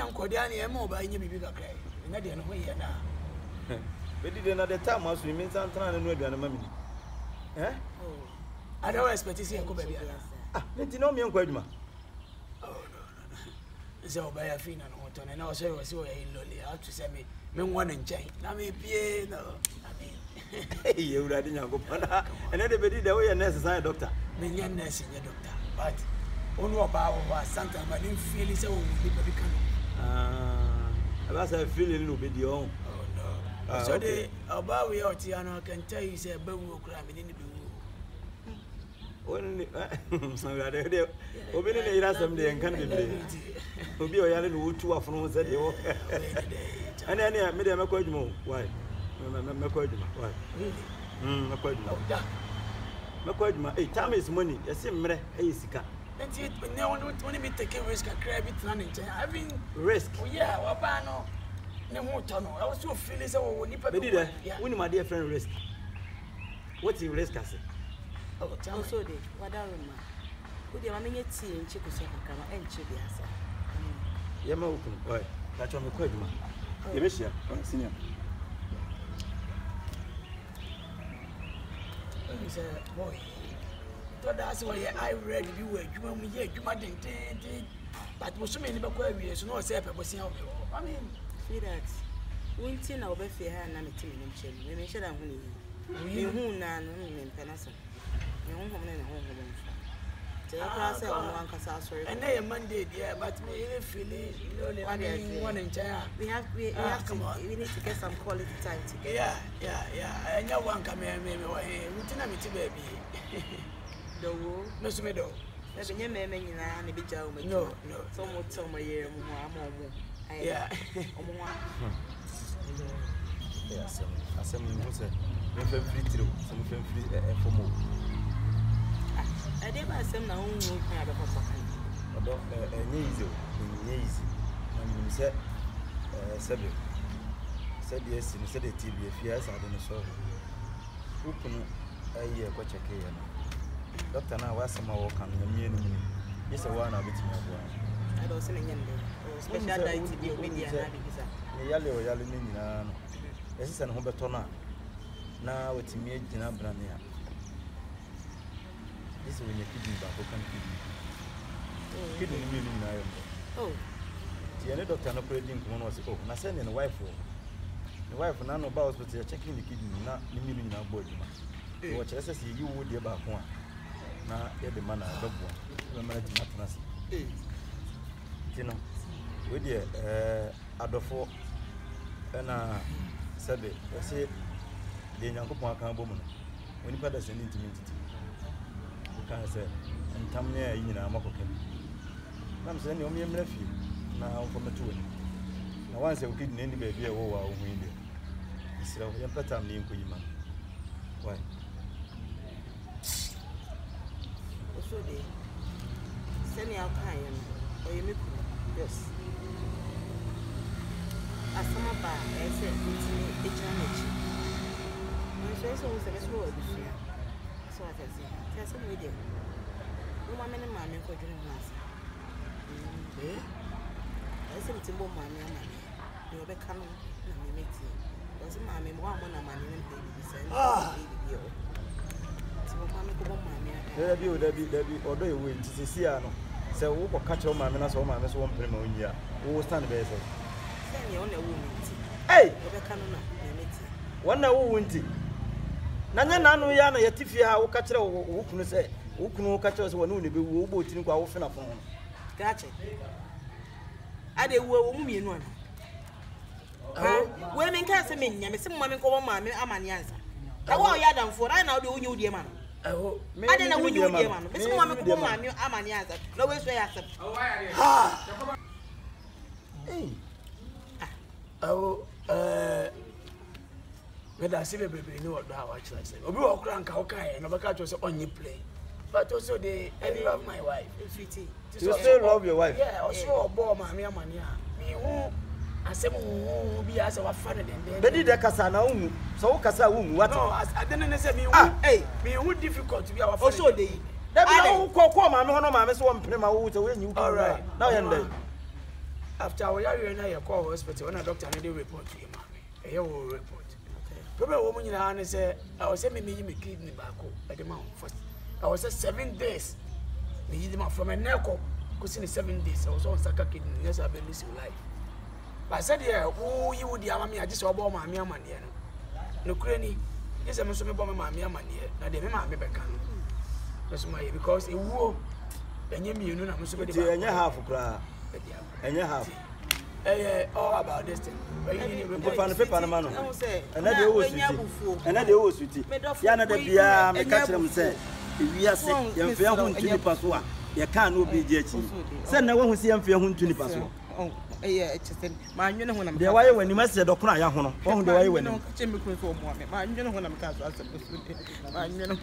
Nyankodia and more by any bigger cry. Nadia, no way now. Bediide na the time was we mean some time and no be mammy. Eh? Oh, I don't expect to see a baby. Ah, let you know me, Uncle Edma. Oh, no. So by a fin and water, and also was so lonely. How to say me one and chain. I mean, no. I mean, you ready now, go and everybody the way a necessary doctor. Me young nursing, doctor, but only about sometimes I didn't feel so people become. That's a feeling little bit your own. Oh, no. So the about we out here, I can tell you, say, but we'll cry within the blue. Only Obey someday and can't be. Obi or Yalin would 2 afternoons at the and then I made a quite more. Why? Why? Maquadma, a time is money, a similar Asica. That's it, but no one would want to be taking risk and crab it running. Having risk. Oh, yeah, Wapano. No more tunnel. I was so feeling so when you put it. When my dear friend risk. What's your risk? I said. Oh, Osode, what are you? Would you make a tea and chicken and chibiasa? Yama, why? That's on the Quadma. Yes, senior. Boy, that's why I read you were you might but was so many Baquarians, no separate was I mean, see that. Winting over fair and a team in Chile. We may shut down we who none in Penasa. And they are Monday, yeah, but me feeling one in China. We need to get some quality time together. Yeah. I know one come here, maybe. Who baby? The wool, Miss Meadow. There's a young man in a bit of no. So much summer year, yeah. Yes, some free through, some free for more. I did my son now, who have a papa. About easy, and said, said yes, and said it to be a few years. I don't know. Open a year, what you care. Doctor, now was some more coming. Yes, a one of it. I don't see any special diet to be obedient. Yellow, yellow, this is an Hobertona. Now it's me, Gina Brania. This is when you're kidney back, who can kidney meaning. Oh, the other doctor operating one was I send in a wife. The wife, none of us, but they're checking the kidney, not the meaning of body. What I say, you would be about one. Now, the man, I love one. The man, not you know, with the Adolfo and said it. I said, the young couple can't woman. When you put us an intimacy. I said, and come near you know, I'm I'm sending you a nephew now from the 2. Now, once you kidney any baby, oh, wow, window. So, you're better than you, man. Why? Osode, send me out kind or you make yes. As some of our I said, it's a my face was a small issue. So I can see. Tell some video. No one in my name for doing mass. I said to bomb my man. You'll be coming and make tea. Was my name one of my name baby. Ah, Debbie, although you will see, so who will catch your mamma as all my miss 1 primo in here. Who will stand there? Send your own woman. Hey, one now won't it? Nana Yana Yatifia will catch her who can say, who can catch us when we will go to our phone. Gotcha. I did woman one. Women can't say me, and some women call mammy, I'm an answer. I want you done for I now do you, dear man. I don't know who you are, man. This woman call mammy, I'm an answer. No way, I accept. Ha! Hey. Oh, but I see the baby know what I watch. I say, oh, we walk around Kaukai and over catch us on your plane. But also, I love my wife. Sweetie. You still love your wife? Yeah, also, a boy, mammy, me who I said, who be as our father than they did a Casana, so Casa, what? I didn't say me, hey, me who difficult to be our father. Also, they. I don't call my no, Miss 1 prima, who to win you. All right, now and then. after we are in a call hospital, when a doctor made a report to you, mommy. A whole report. Probably woman in her said, I was sending me kidney back at the mount first. I was 7 days. Me him from a neck, because in 7 days I was on Saka kidney, yes, I've been missing life. But I said, yeah, oh, you would yam me, I just saw my mere money. No cranny, yes, I'm so about my mere money. Now they may be back. That's my because it will. And you know, I'm so good. And you have and you have. All about this thing. Go find the paper and man. And that they always and that they always with it. Yana the Bia, I catch them say, if we are saying, you feel home to the password, you can't be JT. Send no one who see him feel home to the password. Oh, yeah, it's just my you know when I'm there. Why when you must say, Doctor Yahono, on the way when I'm Jimmy Quinn for one, my you know when I'm cast, I suppose, my you know.